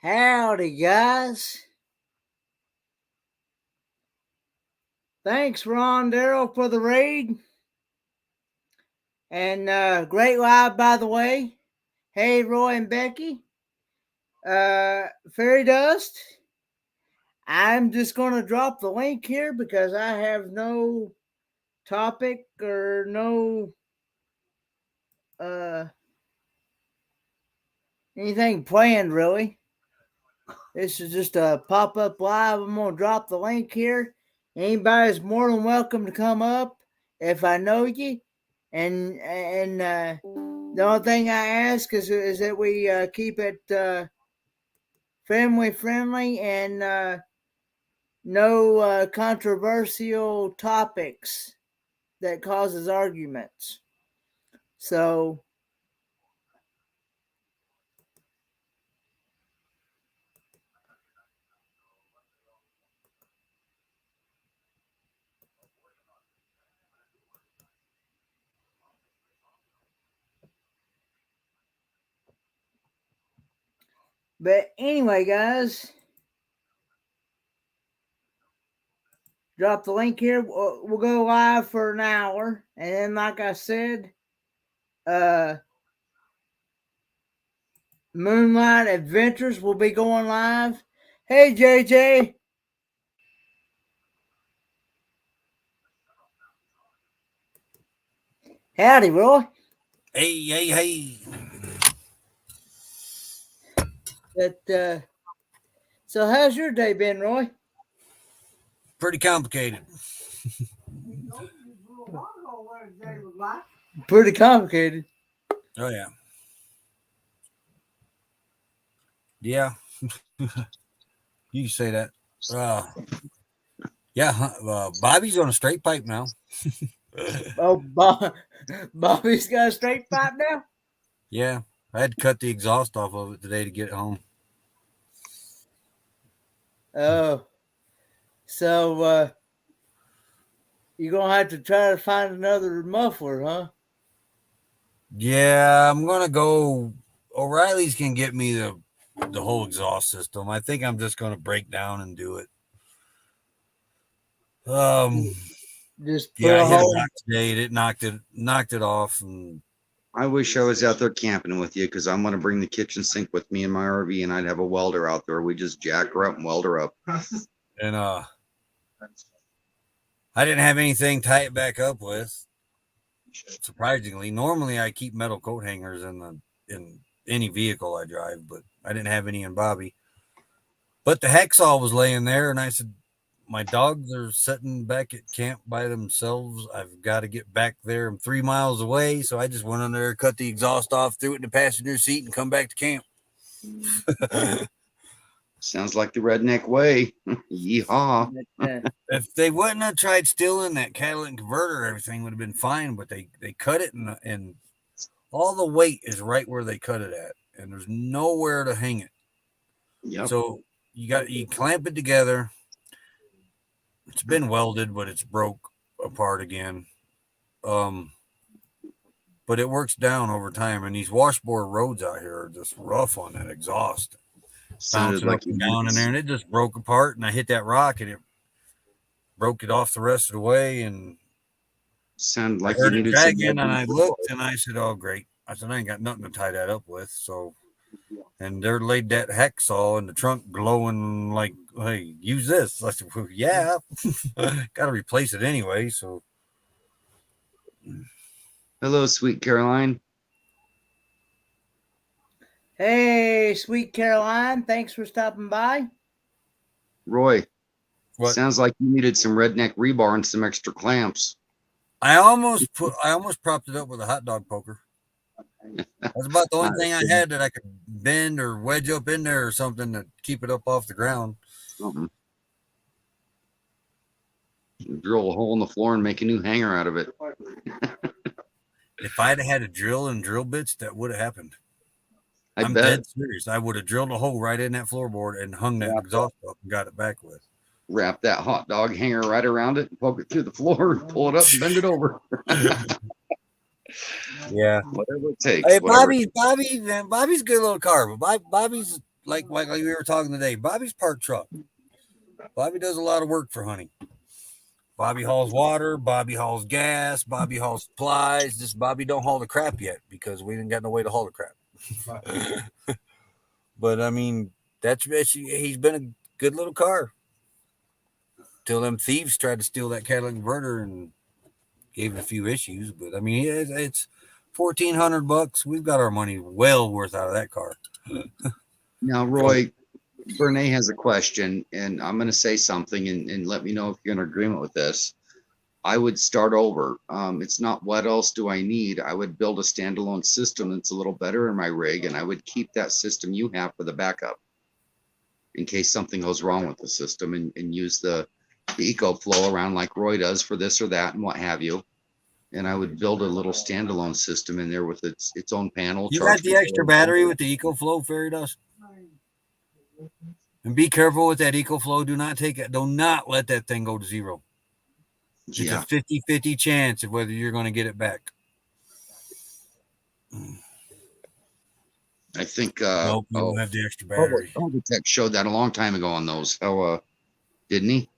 Howdy, guys. Thanks, Ron Darrell, for the raid. And great live, by the way. Hey, Roy and Becky. Fairy Dust. I'm just going to drop the link here because I have no topic or no anything planned, really. This is just a pop-up live. I'm going to drop the link here. Anybody's more than welcome to come up if I know you. And the only thing I ask is that we keep it family friendly and no controversial topics that causes arguments. So but anyway, guys, drop the link here. We'll go live for an hour, and then, like I said, Moonlight Adventures will be going live. Hey, JJ. Howdy, Roy. Hey. So how's your day been, Roy? Pretty complicated. Pretty complicated. Oh, yeah. Yeah. You can say that. Bobby's on a straight pipe now. Oh, Bobby's got a straight pipe now? Yeah. I had to cut the exhaust off of it today to get it home. Oh. So, you're going to have to try to find another muffler, huh? Yeah, I'm going to go. O'Reilly's can get me the whole exhaust system. I think I'm just going to break down and do it. Just put I hit a rock today. It knocked it off. And I wish I was out there camping with you because I'm going to bring the kitchen sink with me in my RV, and I'd have a welder out there. We just jack her up and weld her up. And I didn't have anything to tie it back up with. Surprisingly, normally I keep metal coat hangers in any vehicle I drive, but I didn't have any in Bobby. But the hacksaw was laying there, and I said, my dogs are sitting back at camp by themselves. I've got to get back there. I'm 3 miles away, so I just went in there, cut the exhaust off, threw it in the passenger seat, and come back to camp. Sounds like the redneck way. Yeehaw. If they wouldn't have tried stealing that catalytic converter, everything would have been fine, but they cut it, and all the weight is right where they cut it at, and there's nowhere to hang it. Yep. So you clamp it together. It's been welded, but it's broke apart again. But it works down over time, and these washboard roads out here are just rough on that exhaust. Sounded like down in there, and it just broke apart, and I hit that rock, and it broke it off the rest of the way, and sounded like I heard it dragging, and I looked, and I said, oh, great. I said, I ain't got nothing to tie that up with, so... And there laid that hacksaw in the trunk glowing like, hey, use this. I said, well, yeah, got to replace it anyway, so... Hello, sweet Caroline. Hey, sweet Caroline. Thanks for stopping by. Roy, what? Sounds like you needed some redneck rebar and some extra clamps. I almost propped it up with a hot dog poker. That's about the only thing I had that I could bend or wedge up in there or something to keep it up off the ground. Drill a hole in the floor and make a new hanger out of it. If I'd had a drill and drill bits, that would have happened. I'm bet. Dead serious. I would have drilled a hole right in that floorboard and hung that exhaust up and got it back with. Wrap that hot dog hanger right around it and poke it through the floor and pull it up and bend it over. Yeah. Whatever it takes. Hey, Bobby's a good little car, but Bobby's like we were talking today, Bobby's park truck. Bobby does a lot of work for Honey. Bobby hauls water, Bobby hauls gas, Bobby hauls supplies. Just Bobby don't haul the crap yet because we didn't got no way to haul the crap. But I mean, he's been a good little car till them thieves tried to steal that catalytic converter and gave it a few issues. But I mean, it's $1,400. We've got our money well worth out of that car. Now, Roy, Bernay has a question, and I'm going to say something, and let me know if you're in agreement with this. I would start over. It's not what else do I need. I would build a standalone system that's a little better in my rig, and I would keep that system you have for the backup in case something goes wrong with the system, and use the EcoFlow around like Roy does for this or that and what have you. And I would build a little standalone system in there with its own panel. You got the extra battery with the EcoFlow, Fairy Dust? And be careful with that EcoFlow. Do not let that thing go to zero. It's a 50-50 chance of whether you're going to get it back. I think nope, you don't have the extra battery. Tech showed that a long time ago on those. How didn't he?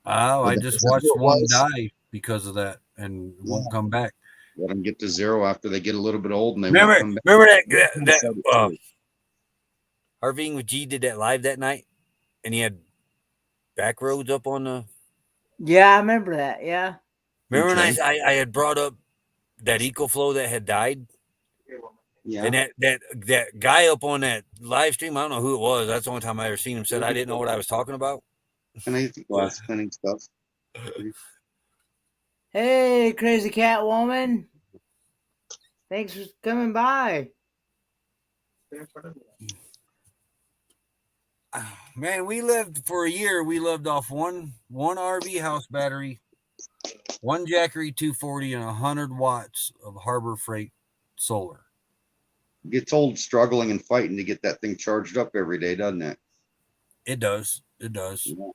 Oh, I just watched one die because of that and won't come back. Let them get to zero after they get a little bit old and they remember won't come back. Remember that Harveying with G did that live that night, and he had back roads up on the. Yeah, I remember that. Yeah. Remember when I had brought up that EcoFlow that had died? Yeah. And that guy up on that live stream, I don't know who it was. That's the only time I ever seen him. Said I didn't know what I was talking about. And I think glass cleaning stuff. Hey, crazy cat woman. Thanks for coming by. Man, we lived for a year. We lived off one RV house battery, one Jackery 240, and 100 watts of Harbor Freight solar. Gets old struggling and fighting to get that thing charged up every day, doesn't it? It does. It does. Yeah.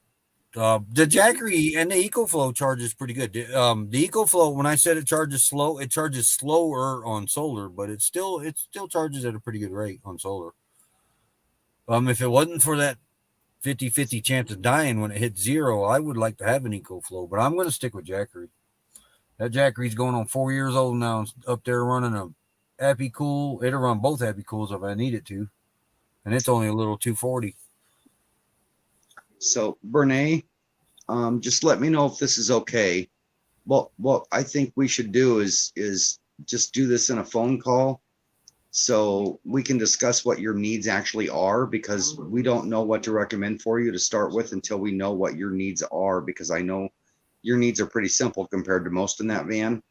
The Jackery and the EcoFlow charges pretty good. The EcoFlow, when I said it charges slow, it charges slower on solar, but it still charges at a pretty good rate on solar. If it wasn't for that 50-50 chance of dying when it hits zero, I would like to have an EcoFlow, but I'm going to stick with Jackery. That Jackery's going on 4 years old now. It's up there running a Happy Cool. It'll run both Happy Cools if I need it to, and it's only a little 240. So, Bernay, just let me know if this is okay. Well, what I think we should do is just do this in a phone call so we can discuss what your needs actually are, because we don't know what to recommend for you to start with until we know what your needs are, because I know your needs are pretty simple compared to most in that van,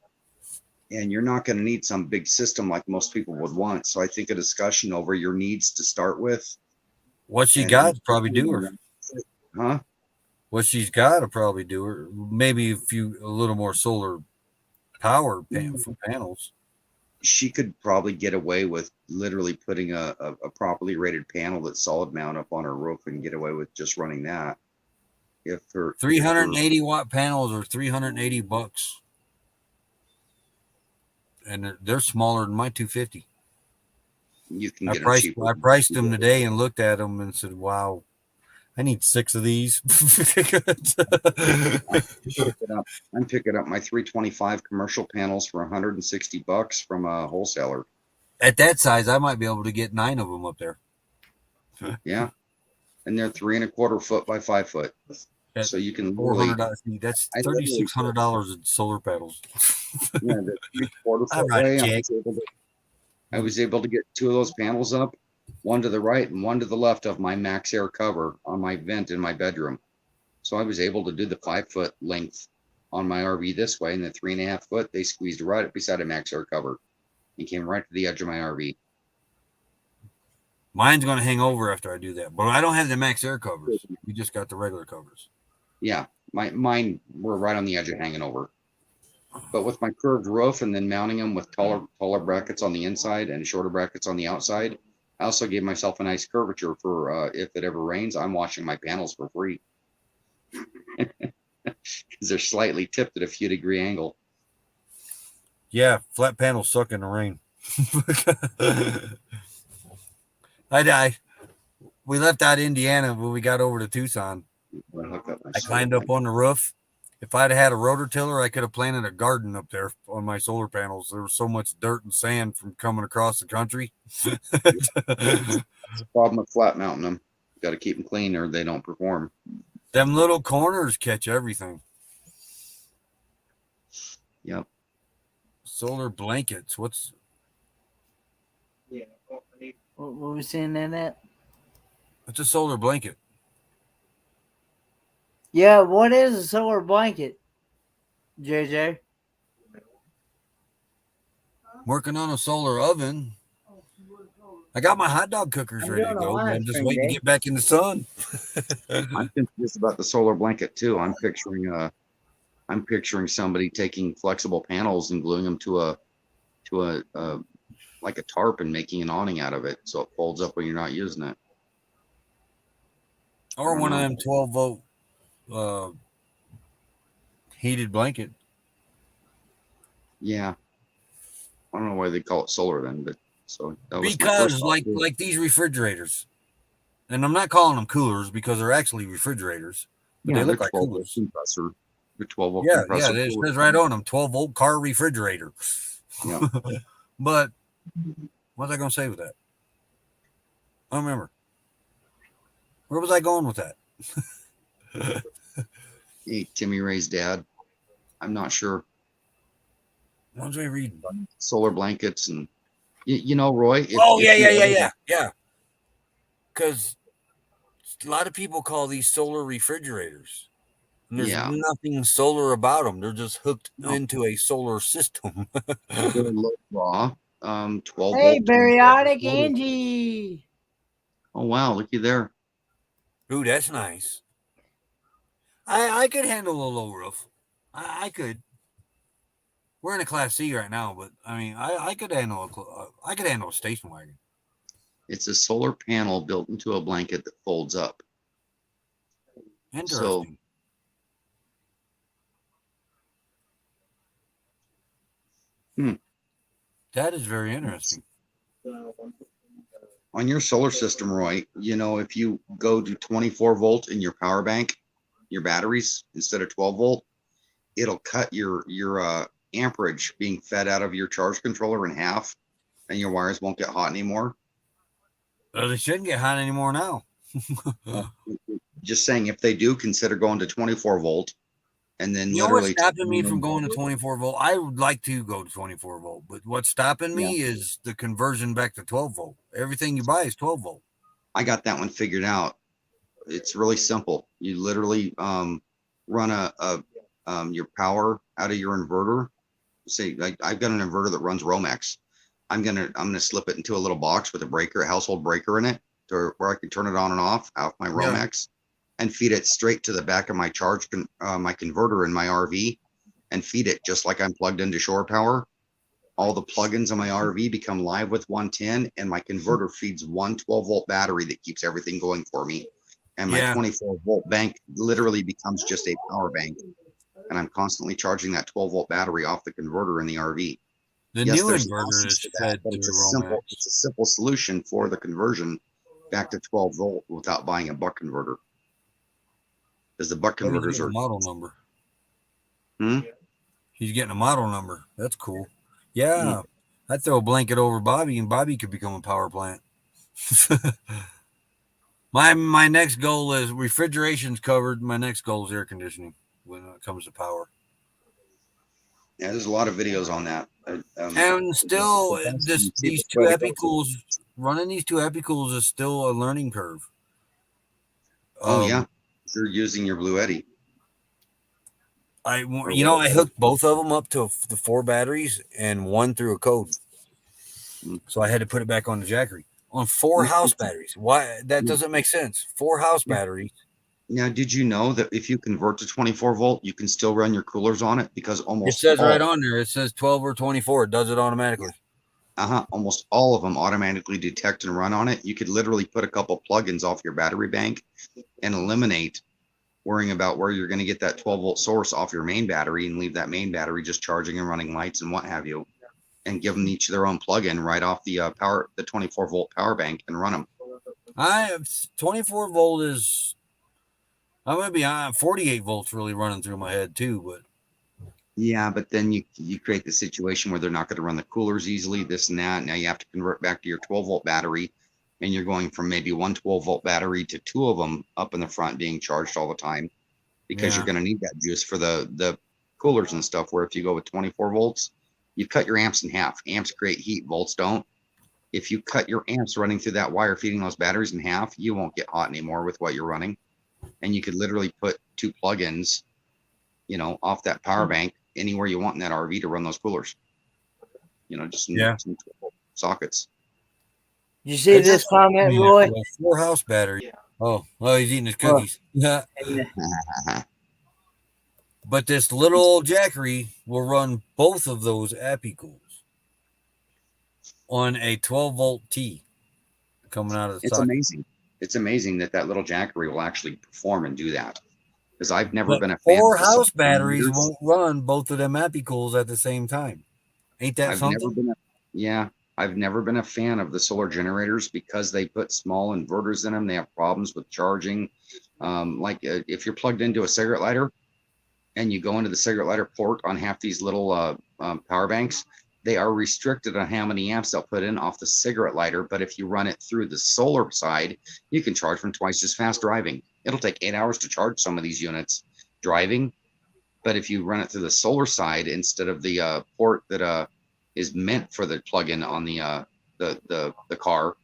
and you're not going to need some big system like most people would want. So I think a discussion over your needs to start with. What she got would probably do her. Huh? What she's got to probably do her. Maybe a little more solar power for panels. She could probably get away with literally putting a properly rated panel that's solid mount up on her roof and get away with just running that. If her 380 watt panels are $380, and they're smaller than my 250. You can get I priced them today and looked at them and said, "Wow, I need 6 of these." I'm picking up my 325 commercial panels for $160 from a wholesaler. At that size, I might be able to get 9 of them up there. Yeah, and they're 3 1/4 foot by 5 foot. So you can literally, that's $3,600 in solar panels. Yeah, the 3/4 foot way. I was able to get 2 of those panels up, one to the right and one to the left of my max air cover on my vent in my bedroom. So I was able to do the 5 foot length on my RV this way, and the 3 1/2 foot, they squeezed right up beside a max air cover and came right to the edge of my RV. Mine's going to hang over after I do that, but I don't have the max air covers. We just got the regular covers. Yeah, mine were right on the edge of hanging over. But with my curved roof and then mounting them with taller brackets on the inside and shorter brackets on the outside, I also gave myself a nice curvature for if it ever rains, I'm washing my panels for free. Because they're slightly tipped at a few degree angle. Yeah, flat panels suck in the rain. I we left out Indiana when we got over to Tucson. I climbed up on the roof. If I'd had a rotor-tiller, I could have planted a garden up there on my solar panels. There was so much dirt and sand from coming across the country. That's the problem with flat mounting them. You got to keep them clean or they don't perform. Them little corners catch everything. Yep. Solar blankets. What were we saying in that? What's a solar blanket? Yeah, what is a solar blanket, JJ? Working on a solar oven. I got my hot dog cookers ready to go. I'm just waiting to get back in the sun. I'm confused about the solar blanket too. I'm picturing somebody taking flexible panels and gluing them to a like a tarp and making an awning out of it so it folds up when you're not using it. Or one of them 12-volt heated blanket. Yeah. I don't know why they call it solar then, but so that was because like these refrigerators, and I'm not calling them coolers because they're actually refrigerators. But they look like coolers. Compressor. Your 12-volt yeah, compressor. Yeah, it says right on them, 12-volt car refrigerator. Yeah. But what was I going to say with that? I don't remember. Where was I going with that? Hey, Timmy Ray's dad. I'm not sure. What was I reading? Solar blankets and you know, Roy. Yeah. Because a lot of people call these solar refrigerators. And there's nothing solar about them. They're just hooked into a solar system. They're low draw, 12 Hey, volt. Bariotic Angie. Oh wow, looky there. Ooh, that's nice. I could handle a low roof. I could. We're in a Class C right now, but I mean, I could handle a station wagon. It's a solar panel built into a blanket that folds up. Interesting. That is very interesting. On your solar system, Roy, you know, if you go to 24 volt in your power bank, your batteries instead of 12 volt, it'll cut your amperage being fed out of your charge controller in half, and your wires won't get hot anymore. They shouldn't get hot anymore now. Just saying, if they do, consider going to 24 volt. And then you know what's stopping me from going to 24 volt? I would like to go to 24 volt, but what's stopping me is the conversion back to 12 volt. Everything you buy is 12 volt. I got that one figured out. It's really simple. You literally run your power out of your inverter. Say, I've got an inverter that runs Romex. I'm gonna slip it into a little box with a breaker, a household breaker in it, to where I can turn it on and off my Romex. And feed it straight to the back of my my converter in my RV, and feed it just like I'm plugged into shore power. All the plugins on my RV become live with 110, and my converter feeds one 12-volt battery that keeps everything going for me. And my 24-volt bank literally becomes just a power bank, and I'm constantly charging that 12-volt battery off the converter in the RV. The new inverter is fed but it's a simple solution for the conversion back to 12 volt without buying a buck converter. Because the buck converters are model number. He's getting a model number. That's cool. Yeah. I'd throw a blanket over Bobby and Bobby could become a power plant. My next goal is refrigeration's covered. My next goal is air conditioning when it comes to power. Yeah, there's a lot of videos on that. And still, these two Epicools, running these two Epicools is still a learning curve. You're using your Blue Eddy. I hooked both of them up to the 4 batteries and one through a code. So I had to put it back on the Jackery on 4 house batteries. Why? That doesn't make sense. 4 house batteries. Now, did you know that if you convert to 24 volt, you can still run your coolers on it? Because almost it says right on there, it says 12 or 24. It does it automatically. Almost all of them automatically detect and run on it. You could literally put a couple plugins off your battery bank and eliminate worrying about where you're going to get that 12-volt source off your main battery and leave that main battery just charging and running lights and what have you, and give them each their own plug-in right off the 24-volt power bank and run them. I have 24 volt is. I'm gonna be on 48 volts really running through my head too, but Yeah, but then you create the situation where they're not going to run the coolers easily, this and that. Now you have to convert back to your 12 volt battery, and you're going from maybe one 12 volt battery to two of them up in the front being charged all the time because you're yeah, going to need that juice for the coolers and stuff. Where if you go with 24 volts, you cut your amps in half. Amps create heat, volts don't. If you cut your amps running through that wire feeding those batteries in half, you won't get hot anymore with what you're running. And you could literally put two plugins, off that power bank anywhere you want in that RV to run those coolers. Just yeah. some sockets. You see this comment, Roy? 4-house battery. Oh, he's eating his Well, cookies. Yeah. But this little old Jackery will run both of those Appy cools on a 12 volt T coming out of the It's socket. amazing. It's amazing that little Jackery will actually perform and do that. Because I've never But been a fan of 4-house batteries won't run both of them Appy cools at the same time. Ain't that something? I've never been a fan of the solar generators because they put small inverters in them. They have problems with charging. If you're plugged into a cigarette lighter and you go into the cigarette lighter port on half these little power banks, they are restricted on how many amps they'll put in off the cigarette lighter. But if you run it through the solar side, you can charge from twice as fast driving. It'll take 8 hours to charge some of these units driving. But if you run it through the solar side instead of the port that is meant for the plug-in on the car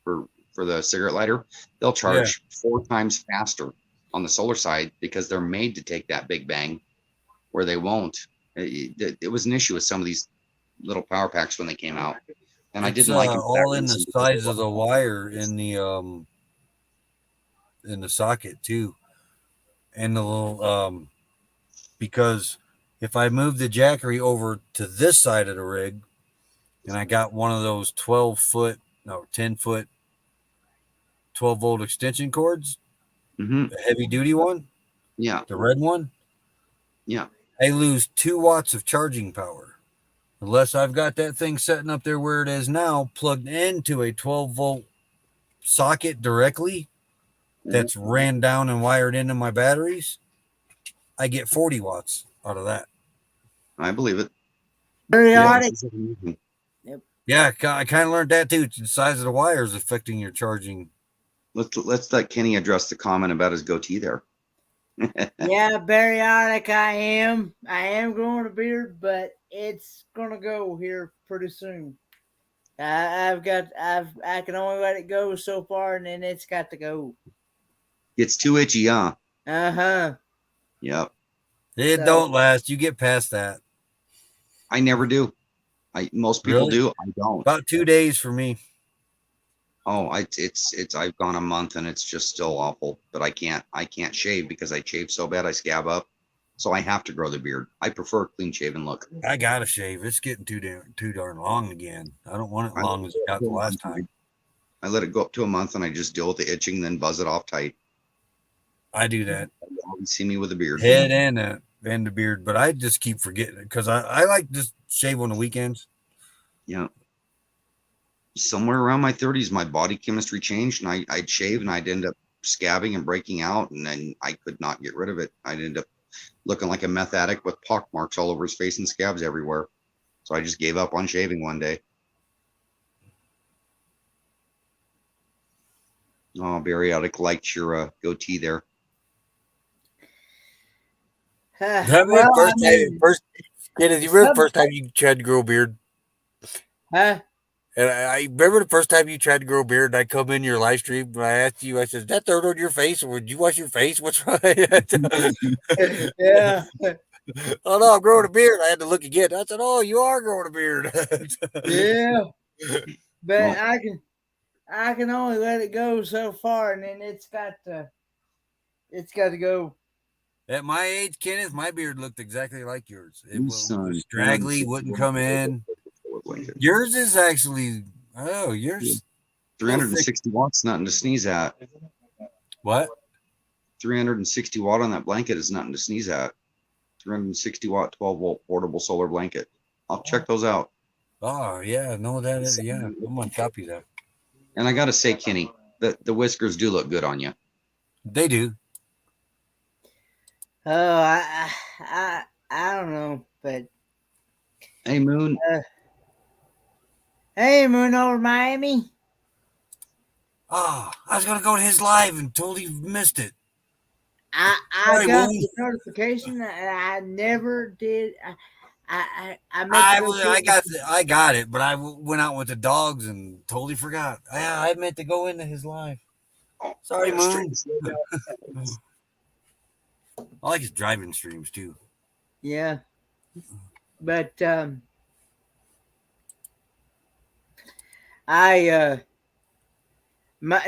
for the cigarette lighter, they'll charge 4 times faster on the solar side because they're made to take that big bang where they won't. It was an issue with some of these little power packs when they came out, and I didn't like them for all that in the reason. size of the wire in the socket too, and the little because if I move the Jackery over to this side of the rig, and I got one of those 10 foot 12 volt extension cords, the heavy duty one, the red one, I lose 2 watts of charging power. Unless I've got that thing setting up there where it is now, plugged into a 12 volt socket directly that's ran down and wired into my batteries, I get 40 watts out of that. I believe it. Periodic. Yeah, I kind of learned that too. The size of the wires affecting your charging. Let's let Kenny address the comment about his goatee there. Yeah, periodic. I am growing a beard, but it's gonna go here pretty soon. I can only let it go so far, and then it's got to go. It's too itchy, huh? Uh-huh. Yep. It don't last. You get past that. I never do. Most people do. I don't. About 2 days for me. Oh, I've gone a month and it's just still awful. But I can't shave because I shave so bad I scab up. So I have to grow the beard. I prefer a clean shaven look. I gotta shave. It's getting too darn long again. I don't want it long as it got the last time. I let it go up to a month and I just deal with the itching, then buzz it off tight. I do that. You always see me with a beard. Head and the beard, but I just keep forgetting it because I like just shave on the weekends. Yeah. Somewhere around my 30s, my body chemistry changed, and I'd shave, and I'd end up scabbing and breaking out, and then I could not get rid of it. I'd end up looking like a meth addict with pock marks all over his face and scabs everywhere. So I just gave up on shaving one day. Oh, Periodic liked your goatee there. First time you tried to grow a beard? Huh? And I remember the first time you tried to grow a beard, and I come in your live stream, and I asked you, I said, is that dirt on your face, or would you wash your face? What's wrong? Yeah. Oh, no, I'm growing a beard. I had to look again. I said, oh, you are growing a beard. Yeah. But I can only let it go so far, and then it's got to go. At my age, Kenneth, my beard looked exactly like yours. It was straggly, wouldn't come in. Yours is actually, yours. 360 watts, nothing to sneeze at. What? 360 watt on that blanket is nothing to sneeze at. 360 watt, 12 volt portable solar blanket. I'll check those out. Oh, yeah. No, that is, yeah. I'm going to copy that. And I got to say, Kenny, The whiskers do look good on you. They do. Oh, I don't know, but Hey, Moon. Hey, Moon over Miami. Oh, I was gonna go to his live and totally missed it. I Sorry, got Moon. the notification and I never did. I meant to go to I got it, but I went out with the dogs and totally forgot. I meant to go into his live. Sorry, Moon. I like his driving streams too. Yeah, but I my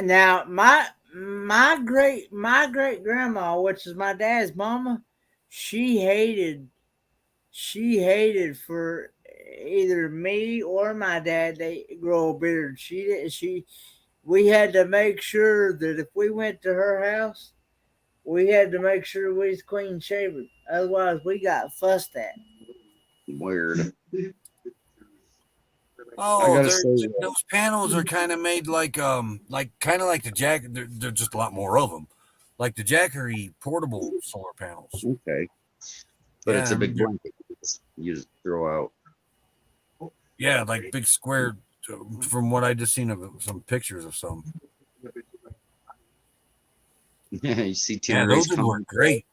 great grandma, which is my dad's mama, she hated for either me or my dad they grow a beard. We had to make sure that if we went to her house, we had to make sure we was clean shaven. Otherwise, we got fussed at. Weird. Oh, those panels are kind of made like kind of like the Jack. They're just a lot more of them, like the Jackery portable solar panels. Okay, but it's a big blanket you just throw out. Yeah, like big square. From what I just seen of some pictures of some. Yeah, you see Tina Ray's would work great.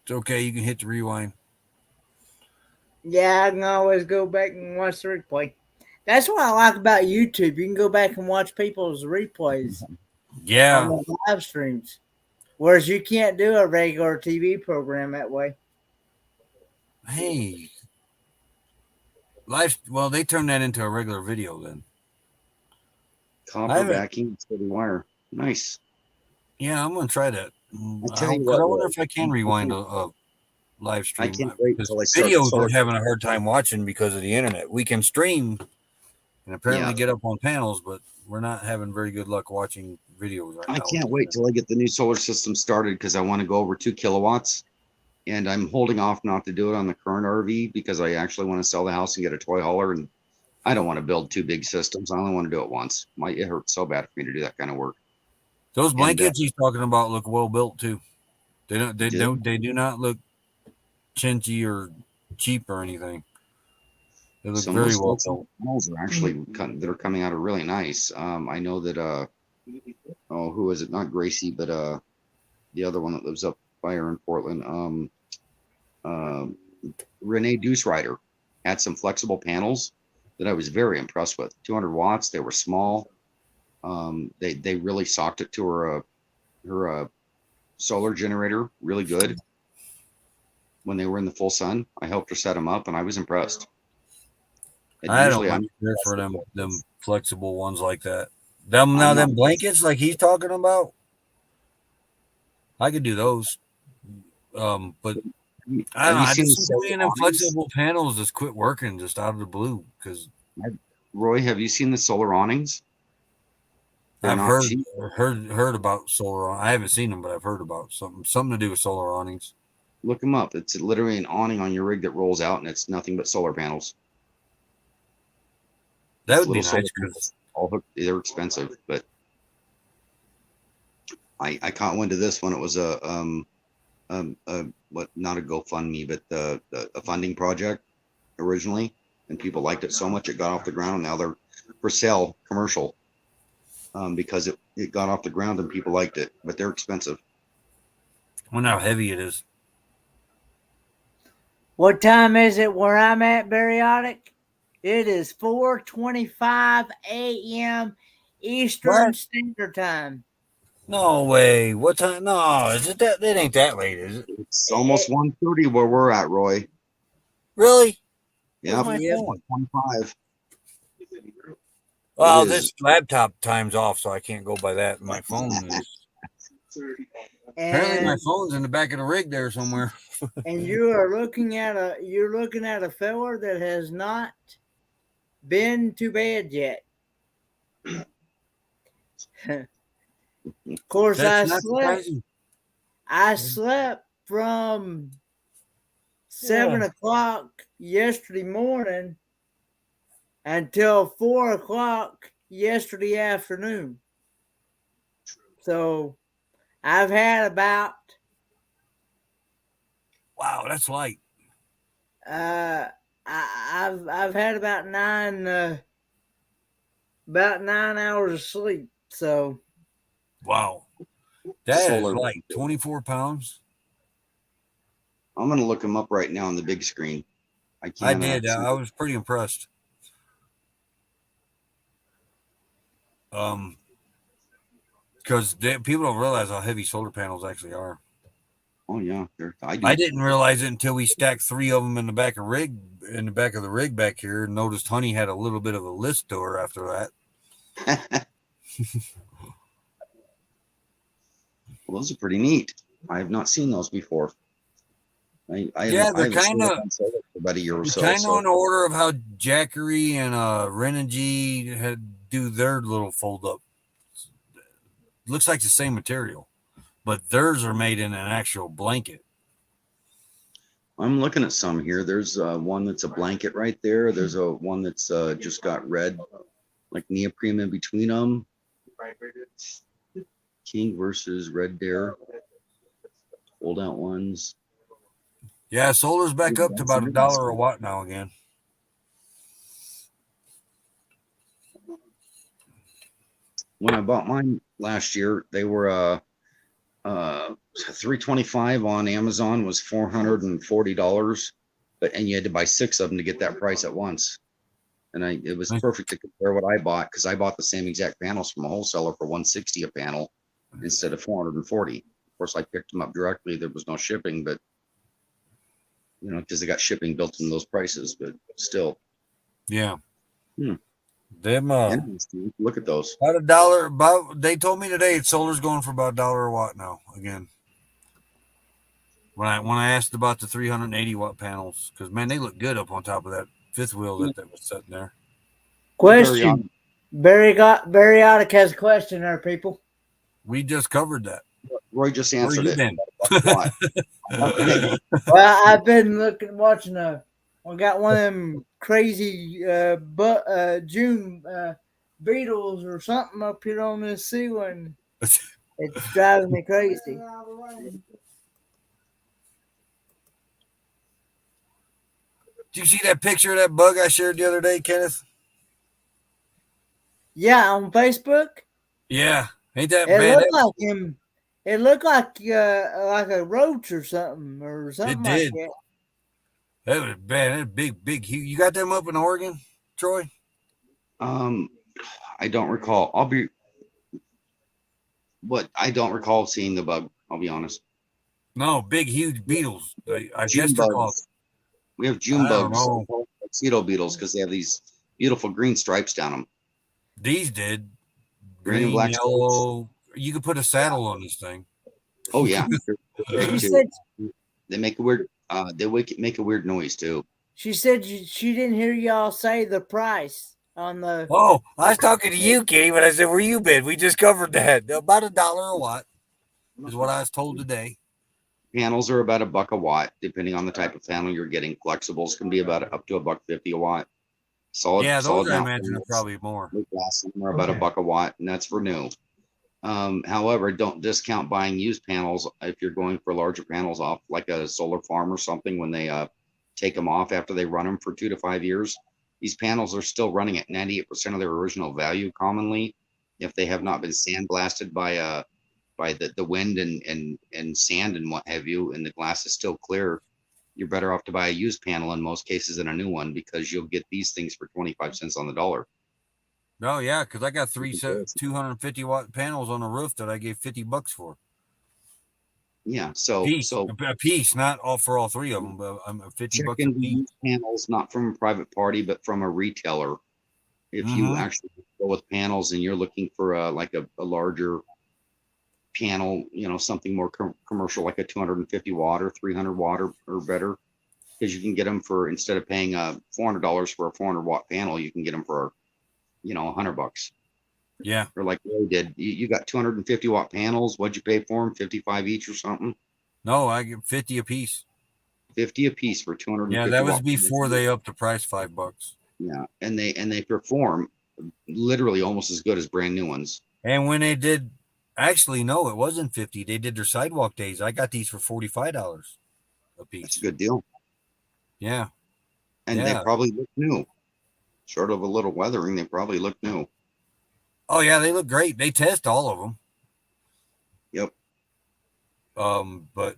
It's okay. You can hit the rewind. Yeah, I can always go back and watch the replay. That's what I like about YouTube. You can go back and watch people's replays. Yeah. On the live streams. Whereas you can't do a regular TV program that way. Hey. Well, they turned that into a regular video then. Copper backing, steady wire. Nice. Yeah, I'm going to try that. I wonder if I can rewind a live stream. I can't wait until I start. Videos we're having a hard time watching because of the internet. We can stream and apparently get up on panels, but we're not having very good luck watching videos right now. I can't wait till I get the new solar system started because I want to go over 2 kilowatts, and I'm holding off not to do it on the current RV because I actually want to sell the house and get a toy hauler, and I don't want to build 2 big systems. I only want to do it once. It hurts so bad for me to do that kind of work. Those blankets he's talking about look well built too. They do not look chintzy or cheap or anything. They look very well built. Panels are actually that are coming out are really nice. I know that who is it? Not Gracie, but the other one that lives up by her in Portland. Renee Deucerider had some flexible panels that I was very impressed with. 200 watts. They were small. They really socked it to her solar generator really good when they were in the full sun. I helped her set them up, and I was impressed. I don't care for them flexible ones like that. Them blankets like he's talking about, I could do those. But I don't know. I just seeing them flexible panels just quit working just out of the blue. Because Roy, have you seen the solar awnings? I've heard about solar. I haven't seen them, but I've heard about something to do with solar awnings. Look them up. It's literally an awning on your rig that rolls out, and it's nothing but solar panels. That would be nice because they're expensive, but I caught wind of this when it was not a GoFundMe, but a funding project originally, and people liked it so much it got off the ground. Now they're for sale commercial because it got off the ground and people liked it, but they're expensive. I wonder how heavy it is. What time is it where I'm at, Bariotic? It is 4:25 a.m. Eastern Standard Time. No way. What time? No, is it that? It ain't that late, is it? It's almost 1:30 where we're at, Roy. Really? Yeah, 25. Well, this laptop time's off, so I can't go by that. My phone is. Apparently, my phone's in the back of the rig there somewhere. And you're looking at a feller that has not been to bed yet. Of course, I slept from 7 o'clock yesterday morning until 4 o'clock yesterday afternoon. So I've had about that's light. I've had about 9 hours of sleep. So Wow. That is Solar. like 24 pounds. I'm gonna look them up right now on the big screen. I I can't. did. I was pretty impressed. Because people don't realize how heavy solar panels actually are. Oh yeah, I do. I didn't realize it until we stacked 3 of them in the back of the rig back here, and noticed Honey had a little bit of a list to her after that. Well, those are pretty neat. I have not seen those before. I Yeah, they're haven't kind of for about a year or so. kind of in order of how Jackery and Renogy had do their little fold up. Looks like the same material, but theirs are made in an actual blanket. I'm looking at some here. There's one that's a blanket right there. There's a one that's just got red, like neoprene in between them. King versus Red Dare. Fold out ones. Yeah, solar's back up to about $1 a watt now again. When I bought mine last year, they were 325 on Amazon was $440, and you had to buy 6 of them to get that price at once. And it was perfect to compare what I bought, because I bought the same exact panels from a wholesaler for 160 a panel instead of 440. Of course, I picked them up directly. There was no shipping, but because they got shipping built into those prices, but still. Yeah. Hmm. Them look at those. About $1. They told me today solar's going for about $1 a watt now again. When I asked about the 380 watt panels, because man, they look good up on top of that fifth wheel that was sitting there. Question. Barriotic has a question there, people. We just covered that. Roy just answered it. Well, I've been watching I got one of them crazy June beetles or something up here on this ceiling. It's driving me crazy. Did you see that picture of that bug I shared the other day, Kenneth? Yeah, on Facebook. Yeah, ain't that it bad? Looked like him. It looked like a roach or something It did. like that. That was bad. That big. You got them up in Oregon, Troy? I don't recall. I don't recall seeing the bug. I'll be honest. No, big, huge beetles. I guess they're called. We have June bugs, tuxedo beetles, because they have these beautiful green stripes down them. These did green, black, yellow. Stripes. You could put a saddle on this thing. Oh yeah, they make a weird. They make a weird noise too. She said she didn't hear y'all say the price on the. Oh, I was talking to you, Kitty, but I said, "Where you been?" We just covered that. About $1 a watt is what I was told today. Panels are about $1 a watt, depending on the type of panel you're getting. Flexibles can be about up to $1.50 a watt. Solid, yeah, those I imagine are probably more. Glass are about $1 a watt, and that's for new. However, don't discount buying used panels if you're going for larger panels off, like a solar farm or something. When they take them off after they run them for 2 to 5 years, these panels are still running at 98% of their original value commonly, if they have not been sandblasted by the wind and sand and what have you, and the glass is still clear. You're better off to buy a used panel in most cases than a new one, because you'll get these things for 25 cents on the dollar. Oh yeah, because I got 250 watt panels on the roof that I gave $50 for. Yeah, so a piece, not all for all 3 of them, but $50 a piece. Panels not from a private party, but from a retailer. If you actually go with panels and you're looking for a larger panel, something more commercial, like a 250 watt or 300 watt or better, because you can get them for, instead of paying $400 for a 400 watt panel, you can get them for $100. Yeah. Or like Ray did. You got 250 watt panels. What'd you pay for them? 55 each or something? No, I get 50 a piece. 50 a piece for 250. Yeah, that was before they upped the price $5. Yeah, and they perform literally almost as good as brand new ones. And when they did, actually, no, it wasn't 50. They did their sidewalk days. I got these for $45 a That's a piece. good deal. Yeah. And they Yeah. probably look new. Short of a little weathering, they probably look new. Oh, yeah. They look great. They test all of them. Yep. But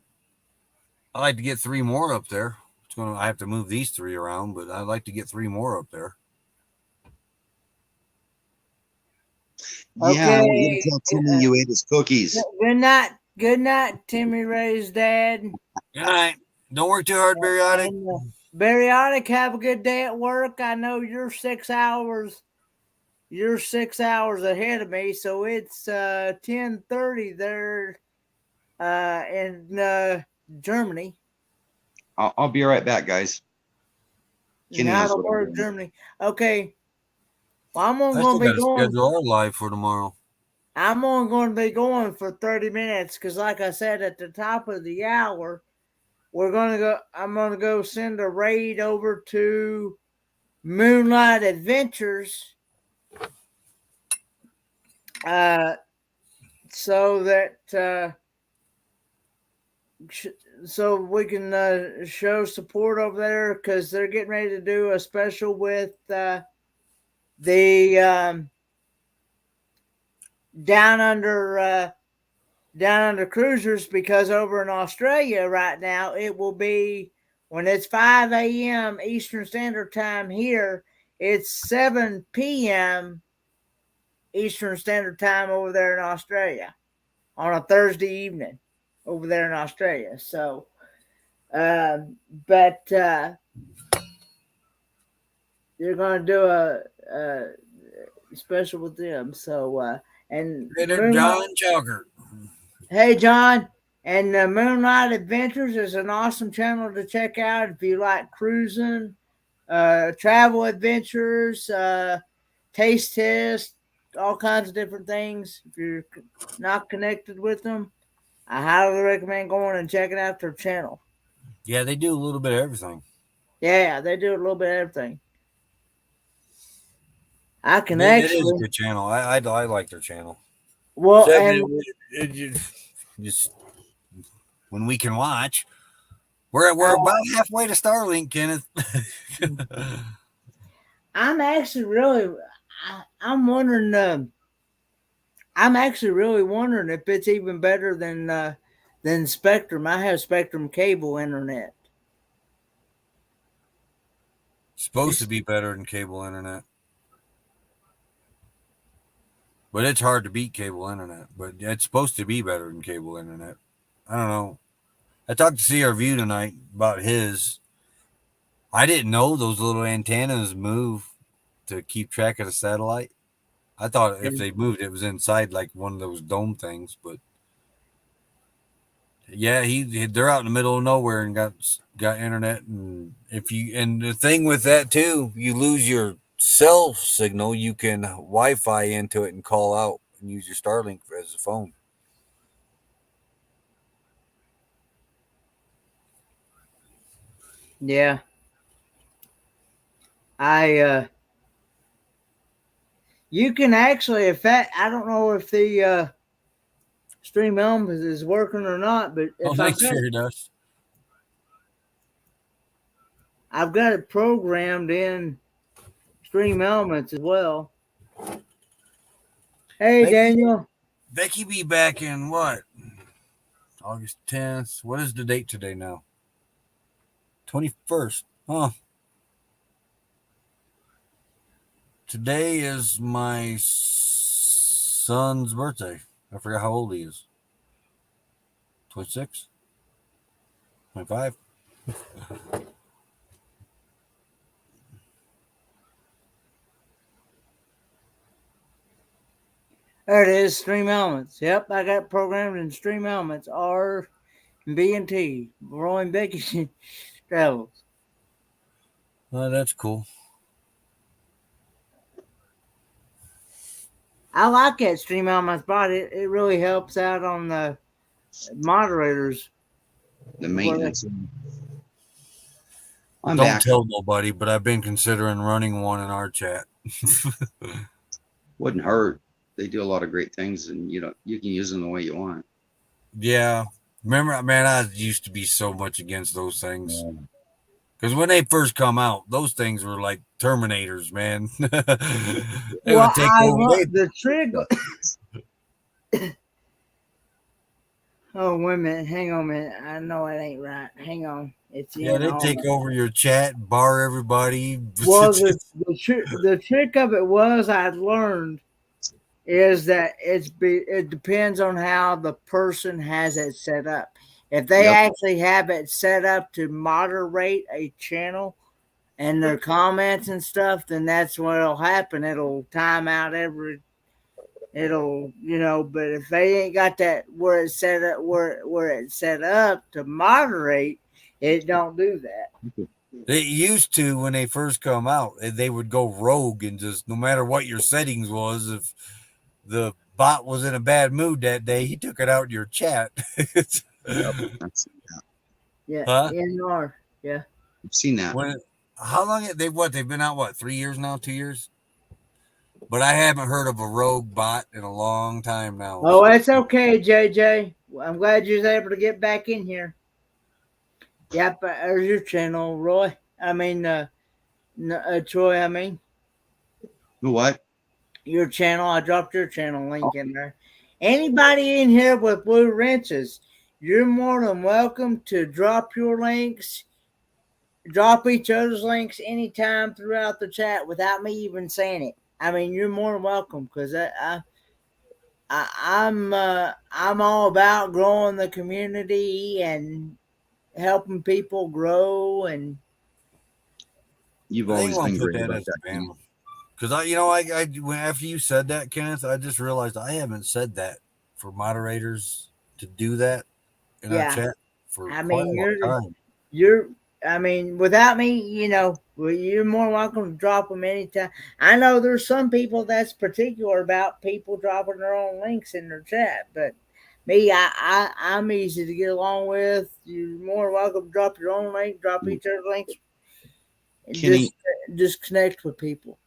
I like to get 3 more up there. I have to move these 3 around, but I'd like to get 3 more up there. Yeah, I want you to tell Timmy you ate his cookies. Good night, Timmy Ray's dad. Good night. Don't work too hard, Periodic. And, Periodic, have a good day at work. I know you're 6 hours. You're 6 hours ahead of me, so it's 10:30 there in Germany. I'll be right back, guys. Kenny Not knows a what I'm word doing. Germany. Okay. Well, I'm only I going still to be got to going. schedule our live for tomorrow. I'm only going to be going for 30 minutes because, like I said at the top of the hour, we're going to go. I'm going to go send a raid over to Moonlight Adventures, so that so we can show support over there because they're getting ready to do a special with the down under cruisers, because over in Australia right now it will be, when it's 5 a.m. Eastern Standard Time here, it's 7 p.m. Eastern Standard Time over there in Australia on a Thursday evening over there in Australia. So, but you're going to do a special with them. So, and Trader John Chalker. Hey, John. And Moonlight Adventures is an awesome channel to check out if you like cruising, travel adventures, taste test, all kinds of different things. If you're not connected with them, I highly recommend going and checking out their channel. Yeah, they do a little bit of everything. Yeah, they do a little bit of everything. I can It is a actually. good channel. I like their channel. Well, Except and just when we can watch. We're about halfway to Starlink, Kenneth. I'm actually really, I'm wondering. I'm actually really wondering if it's even better than Spectrum. I have Spectrum cable internet. Supposed to be better than cable internet, but it's hard to beat cable internet. But it's supposed to be better than cable internet. I don't know. I talked to CRView tonight about his. I didn't know those little antennas move to keep track of the satellite. I thought if they moved, it was inside like one of those dome things. But yeah, they're out in the middle of nowhere and got internet. And the thing with that too, you lose your cell signal, you can Wi-Fi into it and call out and use your Starlink as a phone. Yeah. You can actually, if that, I don't know if the Stream Elements is working or not, but if Make sure it does. I've got it programmed in Stream Elements as well. Hey, Daniel. Becky be back in what? August 10th. What is the date today now? 21st. Huh. Today is my son's birthday. I forgot how old he is. 26? 25? There it is, Stream Elements. Yep, I got programmed in Stream Elements. R and B and T. Roy and Becky Travels. Oh, that's cool. I like that Stream Elements bot. It really helps out on the moderators. The maintenance. I'm Don't back. tell nobody, but I've been considering running one in our chat. Wouldn't hurt. They do a lot of great things, and you can use them the way you want. Yeah. Remember, man, I used to be so much against those things. Because when they first come out, those things were like Terminators, man. They Well, would take over. the trick. Oh, wait a minute. Hang on a minute. I know it ain't right. Hang on. It's Yeah, in they all. take over your chat, bar everybody. Well, the trick of it was I'd learned is that it depends on how the person has it set up. If they Yep. actually have it set up to moderate a channel and their comments and stuff, then that's what'll happen. It'll time out but if they ain't got that where it's set up where it's set up to moderate, it don't do that. They used to when they first come out, they would go rogue and just no matter what your settings was, if the bot was in a bad mood that day, he took it out in your chat. Yep. Yeah, Huh? NR. Yeah. I've seen that. How long they've been out? 3 years now? 2 years? But I haven't heard of a rogue bot in a long time now. Oh, it's okay, JJ. I'm glad you was able to get back in here. Yep, there's your channel, Roy. I mean, Troy. I mean, What? your channel. I dropped your channel link in there. Anybody in here with blue wrenches, you're more than welcome to drop your links. Drop each other's links anytime throughout the chat without me even saying it. I mean, you're more than welcome because I'm all about growing the community and helping people grow. And You've I think always I'll been put great that about as that. a banner. Because I when after you said that, Kenneth, I just realized I haven't said that for moderators to do that in our chat for I quite mean, a long time. without me, you're more welcome to drop them anytime. I know there's some people that's particular about people dropping their own links in their chat, but me, I'm easy to get along with. You're more welcome to drop your own link, drop each other's links, and Kenny, just connect with people.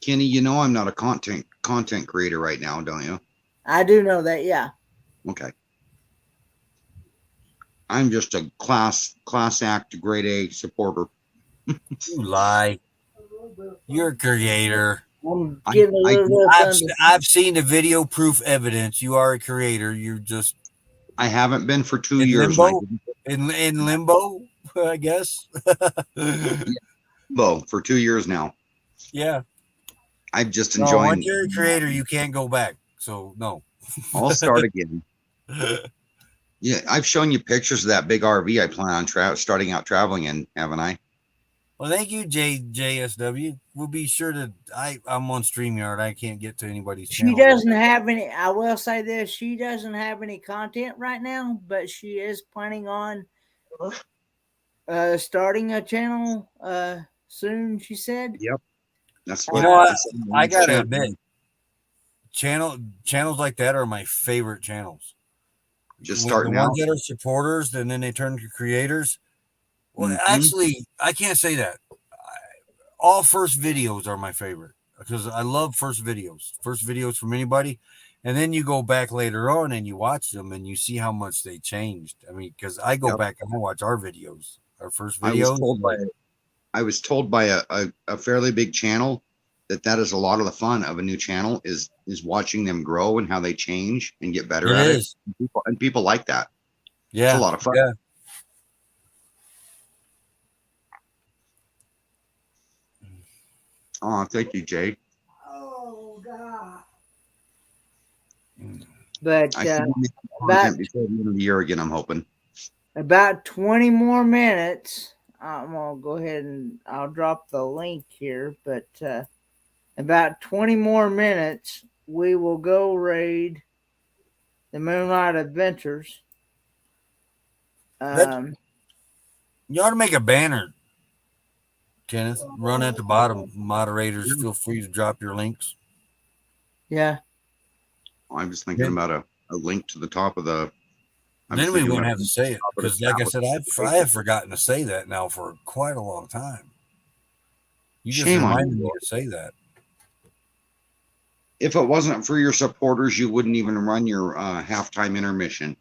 Kenny, I'm not a content creator right now, don't you? I do know that, yeah. Okay. I'm just a class act grade A supporter. You lie. You're a creator. I'm getting a little I've seen the video proof evidence. You are a creator. You're just I haven't been for 2 in years. limbo. In limbo, I guess. Limbo for 2 years now. Yeah. I've just enjoyed. Once you're a creator, you can't go back. So no. I'll start again. Yeah, I've shown you pictures of that big RV I plan on starting out traveling in, haven't I? Well, thank you, JSW. We'll be sure to. I'm on StreamYard. I can't get to anybody's channel. She doesn't have any. I will say this: she doesn't have any content right now, but she is planning on starting a channel soon. She said. Yep. That's what I gotta admit, channels like that are my favorite channels. Just starting the out. ones that are supporters, and then they turn to creators. Well, actually, I can't say that. All first videos are my favorite because I love first videos from anybody. And then you go back later on and you watch them and you see how much they changed. I mean, because I go back and I watch our videos, our first videos. I was told by a fairly big channel that is a lot of the fun of a new channel is watching them grow and how they change and get better at it. And people like that. Yeah. It's a lot of fun. Yeah. Oh, thank you, Jay. Oh God. But about before the end of the year again, I'm hoping. About 20 more minutes. I'm gonna go ahead and I'll drop the link here, but about 20 more minutes, we will go raid the Moonlight Adventures. You ought to make a banner, Kenneth. Run at the bottom. Moderators, feel free to drop your links. Yeah. I'm just thinking about a link to the top of the Then we wouldn't have to say it because, like I said, I have forgotten to say that now for quite a long time. You just reminded me to say that. If it wasn't for your supporters, you wouldn't even run your halftime intermission.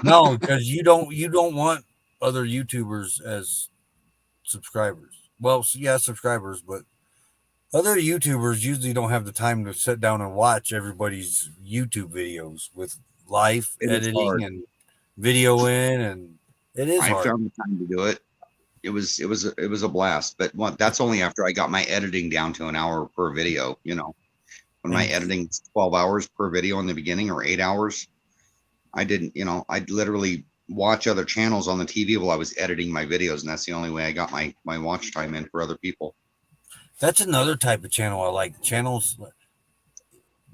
No, because you don't want other YouTubers as subscribers. Well, yeah, subscribers, but other YouTubers usually don't have the time to sit down and watch everybody's YouTube videos with live editing and video in, and it is hard. I found the time to do it. It was a blast, but that's only after I got my editing down to an hour per video. You know, when my editing's 12 hours per video in the beginning or 8 hours, I didn't. You know, I'd literally watch other channels on the TV while I was editing my videos, and that's the only way I got my watch time in for other people. That's another type of channel I like. Channels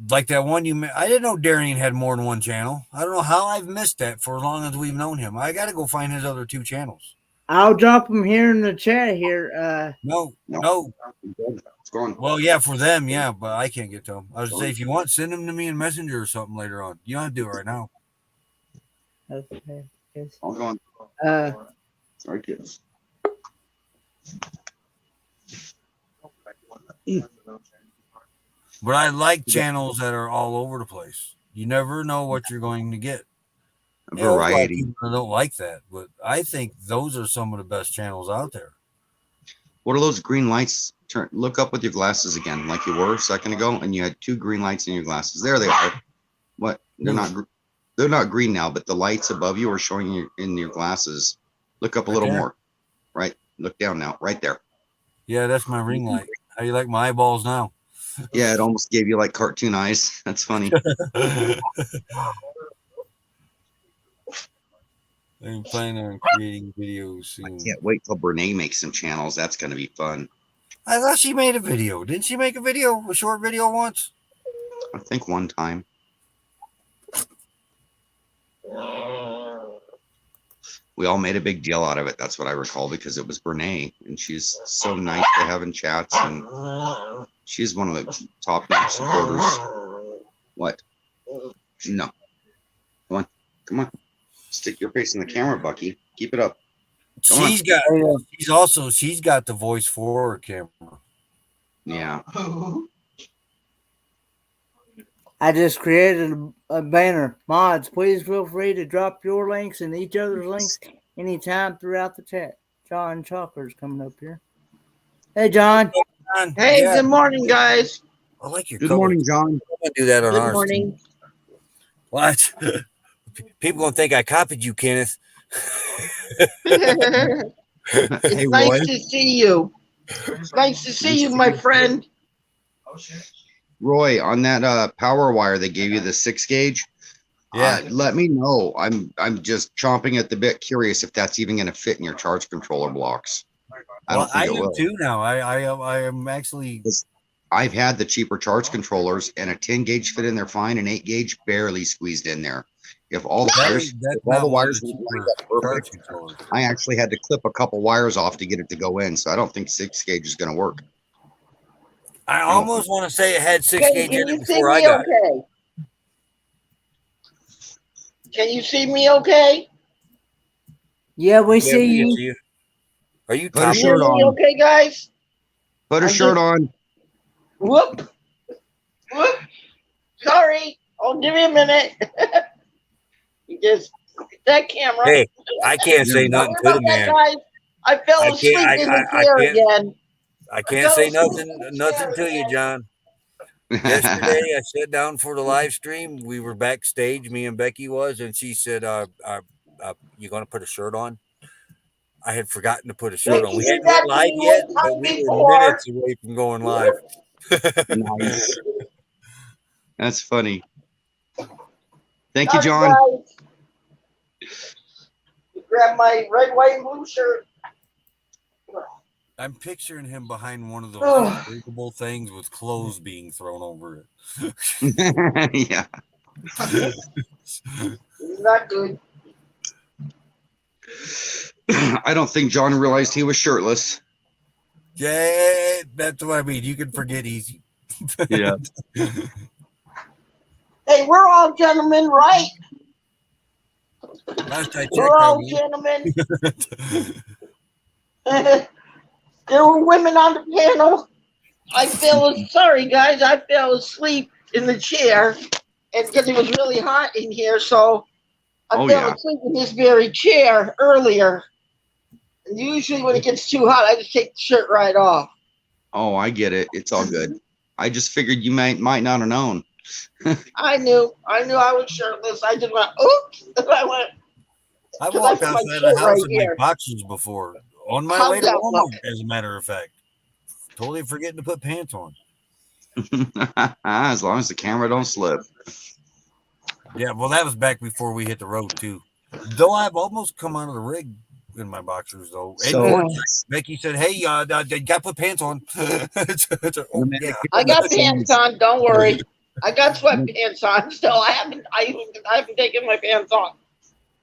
like that one you. I didn't know Darrell had more than one channel. I don't know how I've missed that for as long as we've known him. I got to go find his other 2 channels. I'll drop them here in the chat here. No. It's going. Well, yeah, for them, yeah, but I can't get to them. I was gonna say, if you want, send them to me in Messenger or something later on. You don't have to do it right now. Okay. I'll go on. Sorry, kids. But I like channels that are all over the place. You never know what you're going to get. Variety. People don't like that, but I think those are some of the best channels out there. What are those green lights? Look up with your glasses again, like you were a second ago, and you had 2 green lights in your glasses. There they are. What? They're not green now, but the lights above you are showing you in your glasses. Look up a little more. Right. Look down now. Right there. Yeah, that's my ring light. How do you like my eyeballs now? Yeah, it almost gave you like cartoon eyes. That's funny. I'm planning on creating videos soon. I can't wait till Brene makes some channels. That's going to be fun. I thought she made a video. Didn't she make a short video once? I think one time. We all made a big deal out of it. That's what I recall, because it was Brene, and she's so nice to have in chats, and she's one of the top supporters. What? No. Come on. Stick your face in the camera, Bucky. Keep it up. She's got the voice for her camera. Yeah. I just created a banner. Mods, please feel free to drop your links and each other's links anytime throughout the chat. John Chalker's coming up here. Hey, John. Hey, yeah. Good morning, guys. I like your Good morning, John. I do that on Good ours. Morning. What? People gonna think I copied you, Kenneth. It's nice to see you. It's nice to see you, my friend. Roy, on that power wire they gave you, the 6 gauge. Yeah. Let me know. I'm just chomping at the bit, curious if that's even going to fit in your charge controller blocks. I do too now. I am actually. I've had the cheaper charge controllers, and a 10 gauge fit in there fine, and 8 gauge barely squeezed in there. If all the wires were perfect, I actually had to clip a couple wires off to get it to go in. So I don't think 6 gauge is going to work. I almost want to say it had 6 gauge in it before I got it. Can you see me okay? Yeah, we see you. Are you put a shirt on? Okay, guys? Put a shirt on. Whoop. Sorry. I'll give you a minute. You just that camera. Hey, I can't say nothing to the man. Guys. I fell asleep in the chair again. I can't say nothing to you, John. Yesterday, I sat down for the live stream. We were backstage, me and Becky was, and she said, you going to put a shirt on? I had forgotten to put a shirt on. We hadn't went live yet, but we were minutes away from going live. Nice. That's funny. Thank you, John. Grab my red, white, and blue shirt. I'm picturing him behind one of those breakable things with clothes being thrown over it. Yeah. Not good. I don't think John realized he was shirtless. Yeah, that's what I mean. You can forget easy. Yeah. Hey, we're all gentlemen, right? Last I checked, Hello, gentlemen. There were women on the panel. Sorry, guys. I fell asleep in the chair, and because it was really hot in here, so I fell asleep in this very chair earlier. And usually, when it gets too hot, I just take the shirt right off. Oh, I get it. It's all good. I just figured you might not have known. I knew I was shirtless. I just went, oops. And I went. I walked outside the house in my boxers before, on my way to Walmart, as a matter of fact. Totally forgetting to put pants on. As long as the camera don't slip. Yeah, well, that was back before we hit the road, too. Though I've almost come out of the rig in my boxers, though. So Becky said, "Hey, you got to put pants on." Yeah. I got pants on. Don't worry. I got sweatpants on. Still, I haven't taken my pants off.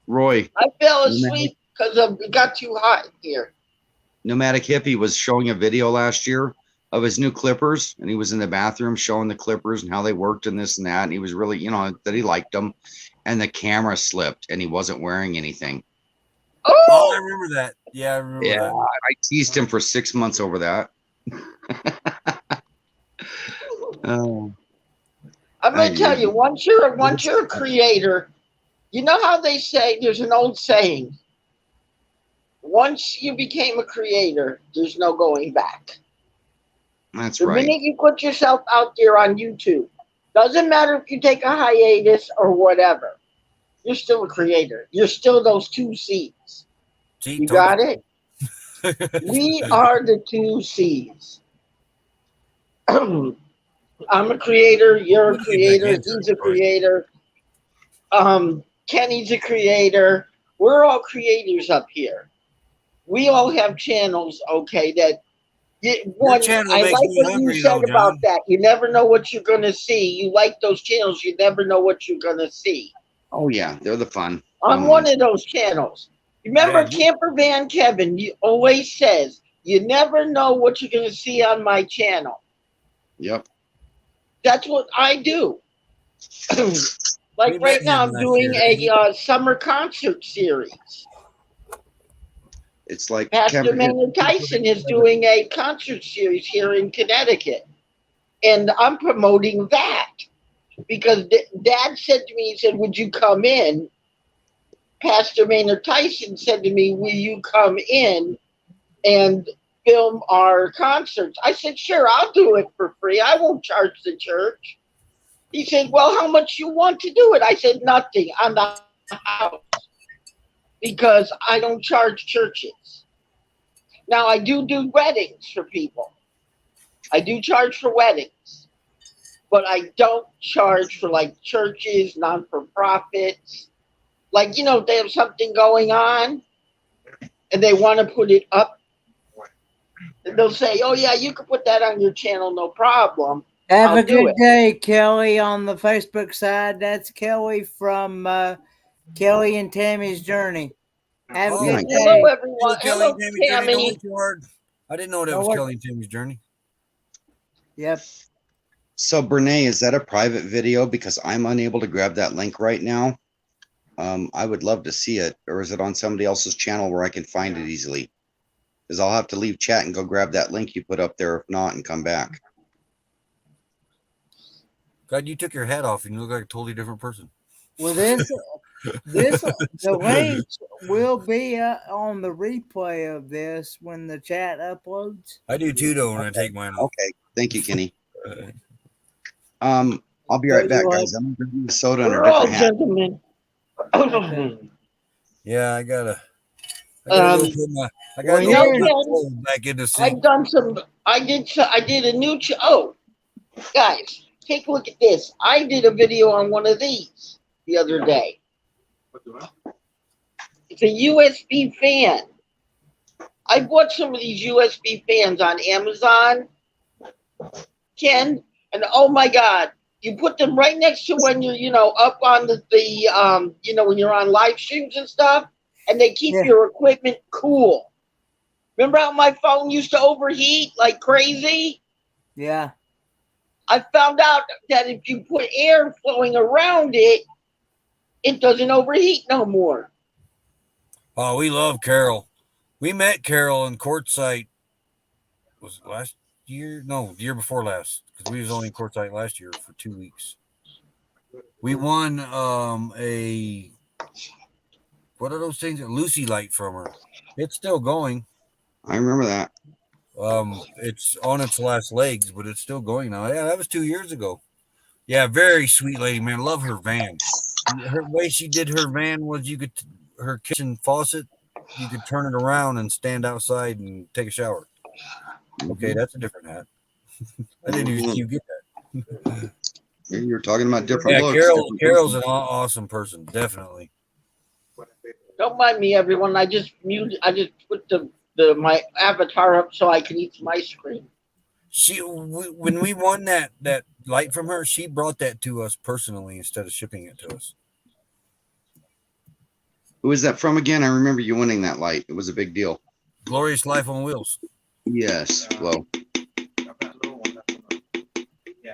Roy, I fell asleep because it got too hot here. Nomadic Hippie was showing a video last year of his new clippers, and he was in the bathroom showing the clippers and how they worked and this and that. And he was really, that he liked them. And the camera slipped, and he wasn't wearing anything. Oh, I remember that. Yeah, I remember that. I teased him for 6 months over that. I'm going to tell you, once you're a creator, you know how they say, there's an old saying, once you became a creator, there's no going back. That's right. The minute you put yourself out there on YouTube, doesn't matter if you take a hiatus or whatever, you're still a creator. You're still those two C's. You got it? We are the two C's. I'm a creator. You're a creator. He's a creator. Kenny's a creator. We're all creators up here. We all have channels, okay, that I like what you said about that. You never know what you're going to see. You like those channels. You never know what you're going to see. Oh, yeah. They're the fun. I'm one of those channels. Remember, Camper Van Kevin always says, you never know what you're going to see on my channel. Yep. That's what I do. Like right now, I'm doing a summer concert series. It's like Pastor Maynard Tyson is doing a concert series here in Connecticut. And I'm promoting that because Dad said to me, he said, would you come in? Pastor Maynard Tyson said to me, will you come in and film our concerts? I said, sure, I'll do it for free. I won't charge the church. He said, well, how much you want to do it? I said, nothing. I'm the house because I don't charge churches. Now, I do weddings for people. I do charge for weddings, but I don't charge for like churches, non-for-profits. Like, if they have something going on and they want to put it up, they'll say, oh, yeah, you can put that on your channel, no problem. Have a good day, Kelly, on the Facebook side. That's Kelly from Kelly and Tammy's Journey. Have a good day. Hello, everyone. Hello, Tammy. I didn't know that was Kelly and Tammy's Journey. Yep. So, Brene, is that a private video? Because I'm unable to grab that link right now. I would love to see it. Or is it on somebody else's channel where I can find it easily? Because I'll have to leave chat and go grab that link you put up there, if not, and come back. God, you took your hat off and you look like a totally different person. Well, the links will be on the replay of this when the chat uploads. I do too, though, when I take mine off. Okay. Thank you, Kenny. I'll be right back, guys. I'm going to do a soda and a different hat. Gentlemen. Yeah, I gotta back in the seat. I did a new guys, take a look at this. I did a video on one of these the other day. It's a USB fan. I bought some of these USB fans on Amazon, Ken, and oh my God, you put them right next to when you're, up on the when you're on live streams and stuff, and they keep your equipment cool. Remember how my phone used to overheat like crazy? Yeah. I found out that if you put air flowing around it, it doesn't overheat no more. Oh, we love Carol. We met Carol in Quartzsite. Was it last year? No, the year before last, because we was only in Quartzsite last year for 2 weeks. We won a what are those things? A Lucy light from her. It's still going. I remember that. It's on its last legs, but it's still going now. Yeah, that was 2 years ago. Yeah, very sweet lady, man. Love her van. Her way she did her van was her kitchen faucet, you could turn it around and stand outside and take a shower. Okay, that's a different hat. I didn't even see you get that. You're talking about different looks. Carol's an awesome person, definitely. Don't mind me, everyone. I just put my avatar up so I can eat some ice cream. When we won that light from her, she brought that to us personally instead of shipping it to us. Who is that from again? I remember you winning that light. It was a big deal. Glorious Life on Wheels. Yes. Well.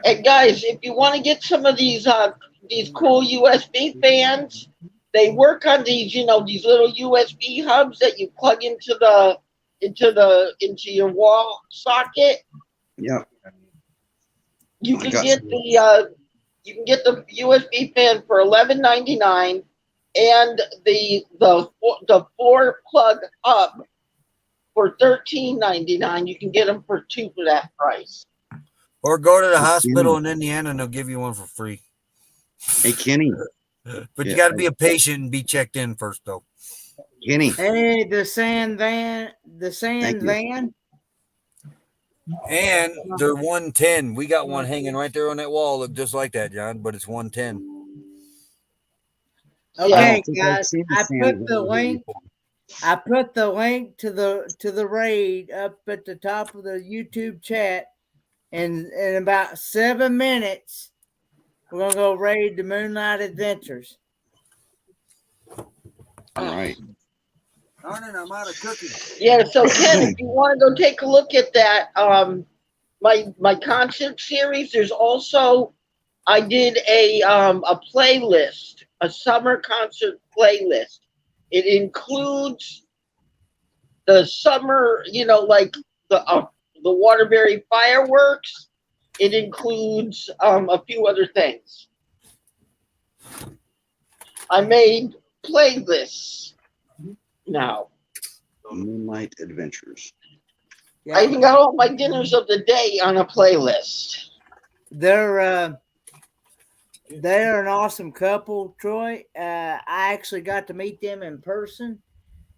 Hey guys, if you want to get some of these cool USB fans, they work on these these little USB hubs that you plug into your wall socket. Yeah. You can get the USB fan for $11.99 and the 4-plug hub for $13.99. You can get them for 2 for that price. Or go to the hospital in Indiana and they'll give you one for free. Hey, Kenny. But you got to be a patient and be checked in first, though. Kenny. Hey, the sand van. And they're 110. We got one hanging right there on that wall. Look just like that, John, but it's 110. Okay, guys. I put the link to the raid up at the top of the YouTube chat. And in about 7 minutes, we're gonna go raid the Moonlight Adventures. All right. Darn it, I'm out of cooking. Yeah, so Ken, if you want to go take a look at that, my concert series. There's also I did a playlist, a summer concert playlist. It includes the summer, like the Waterbury fireworks. It includes a few other things. I made playlists now. Moonlight Adventures. Yeah. I even got all my dinners of the day on a playlist. They're an awesome couple, Troy. I actually got to meet them in person,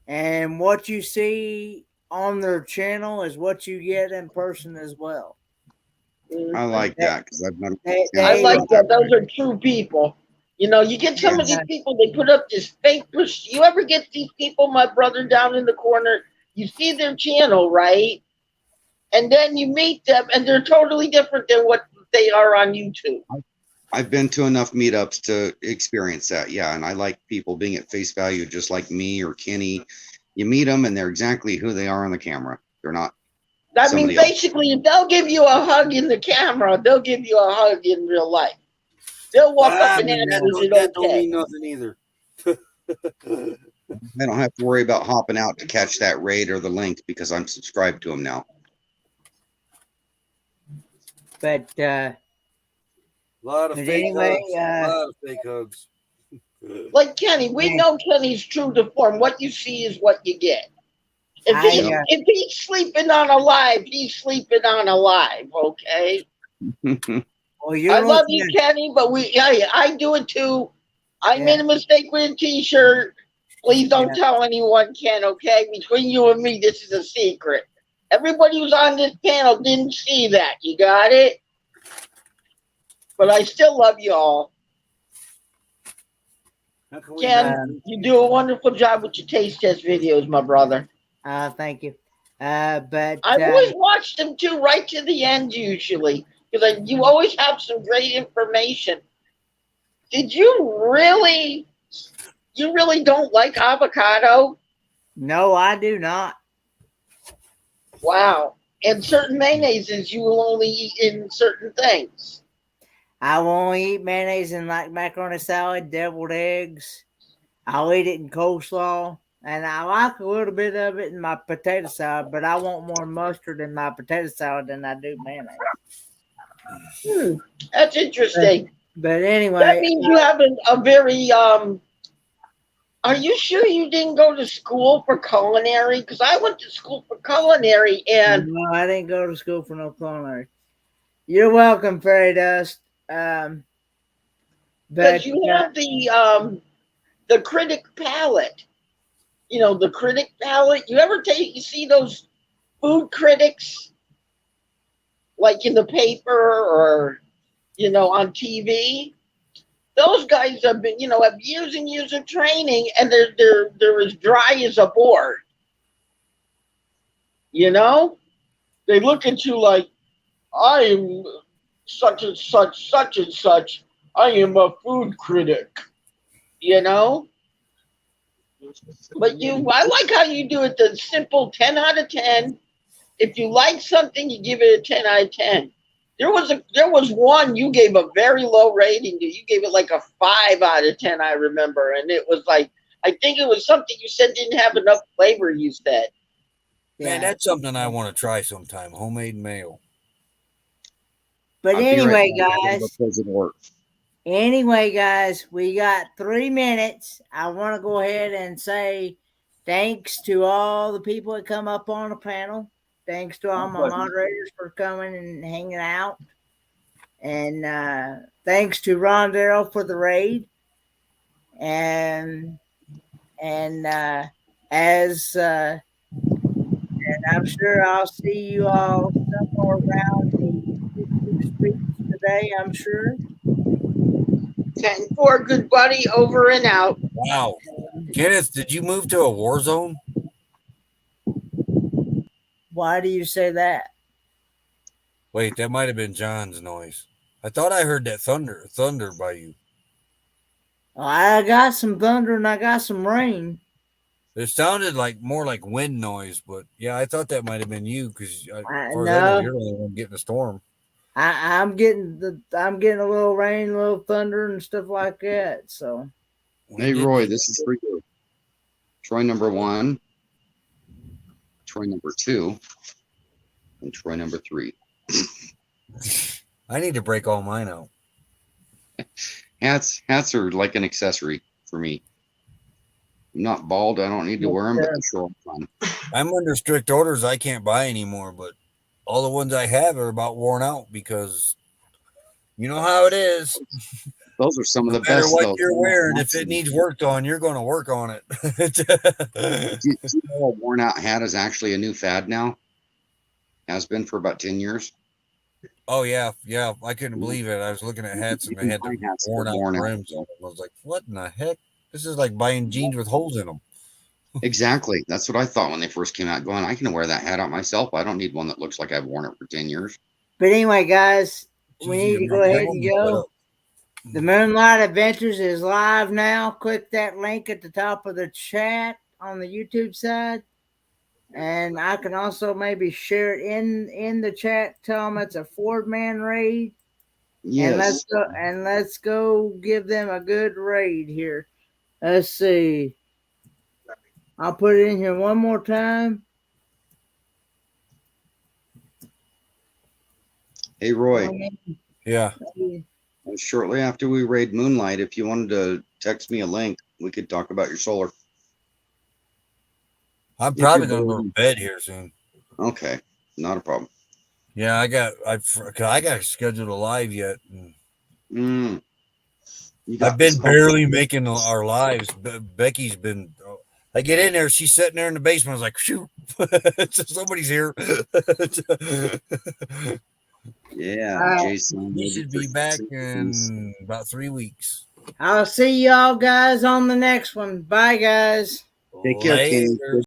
and what you see on their channel is what you get in person as well. I like that because I've never. I like that. Those are true people. You get some of these people, they put up this fake push. You ever get these people, my brother down in the corner, you see their channel, right? And then you meet them and they're totally different than what they are on YouTube. I've been to enough meetups to experience that. Yeah. And I like people being at face value, just like me or Kenny. You meet them and they're exactly who they are on the camera. They're not. I mean, basically, if they'll give you a hug in the camera, they'll give you a hug in real life. They'll walk up and ask you, is it don't okay? mean nothing either. I don't have to worry about hopping out to catch that raid or the link because I'm subscribed to them now. But A lot of fake hugs. Like Kenny, we know Kenny's true to form. What you see is what you get. If he's sleeping on a live, he's sleeping on a live, okay? Well, I love you, Kenny, but I do it too. I made a mistake with a t-shirt. Please don't tell anyone, Ken, okay? Between you and me, this is a secret. Everybody who's on this panel didn't see that. You got it? But I still love you all. Ken, you do a wonderful job with your taste test videos, my brother. Thank you. But I've always watched them too, right to the end usually, because you always have some great information. Did you really don't like avocado? No, I do not. Wow. And certain mayonnaises you will only eat in certain things. I won't eat mayonnaise in like macaroni salad, deviled eggs. I'll eat it in coleslaw. And I like a little bit of it in my potato salad, but I want more mustard in my potato salad than I do mayonnaise. That's interesting. But anyway, That means you have a very Are you sure you didn't go to school for culinary? Because I went to school for culinary, and no, I didn't go to school for no culinary. You're welcome, Fairy Dust. because But you have the critic palette. You know, the critic palette. You see those food critics like in the paper or on TV? Those guys have been, have years and years of training, and they're as dry as a board. You know, they look at you like, I am such and such, such and such. I am a food critic. You know, but I like how you do it. The simple 10 out of 10. If you like something, you give it a 10 out of 10. There was one you gave a very low rating to. You gave it like a 5 out of 10. I remember, and it was like, I think it was something you said didn't have enough flavor. You said, Man, that's something I want to try sometime. Homemade mayo. But I'll be anyway, right back. I'm gonna guys. close the door. Anyway, guys, we got 3 minutes. I want to go ahead and say thanks to all the people that come up on the panel. Thanks to all my moderators for coming and hanging out. And thanks to Ron Darrell for the raid. And I'm sure I'll see you all somewhere around the streets today, I'm sure. 10-4, good buddy, over and out. Wow. Kenneth, did you move to a war zone? Why do you say that? Wait, that might have been John's noise. I thought I heard that thunder by you. I got some thunder and I got some rain. It sounded like more like wind noise, but yeah, I thought that might have been you because no. you're the only one getting a storm. I'm getting a little rain, a little thunder, and stuff like that. So, hey Roy, this is for you. Troy number 1, Troy number 2, and Troy number 3. I need to break all mine out. Hats are like an accessory for me. I'm not bald. I don't need to wear them, but they're sure fun. I'm under strict orders. I can't buy anymore, but all the ones I have are about worn out because you know how it is. Those are some of the no matter best. What you're wearing, if it needs worked on, you're going to work on it. Do you know a worn out hat is actually a new fad now? Has been for about 10 years. Oh yeah. I couldn't believe it. I was looking at hats and they had the worn out rims on them. I was like, what in the heck? This is like buying jeans with holes in them. Exactly. That's what I thought when they first came out. Going, I can wear that hat out myself. I don't need one that looks like I've worn it for 10 years. But anyway, guys, we need to go ahead and go. The Moonlight Adventures is live now. Click that link at the top of the chat on the YouTube side. And I can also maybe share it in the chat. Tell them it's a 4-man raid. Yes. And let's go give them a good raid here. Let's see. I'll put it in here one more time. Hey Roy. Yeah. Shortly after we raid Moonlight, if you wanted to text me a link, we could talk about your solar. I'm probably going to go to bed here soon. Okay, not a problem. Yeah, I got scheduled a live yet. I've been barely making our lives. Becky's been. I get in there, she's sitting there in the basement. I was like, shoot, somebody's here. Yeah, Jason. We should be back in about 3 weeks. I'll see y'all guys on the next one. Bye, guys. Take care, Kenny.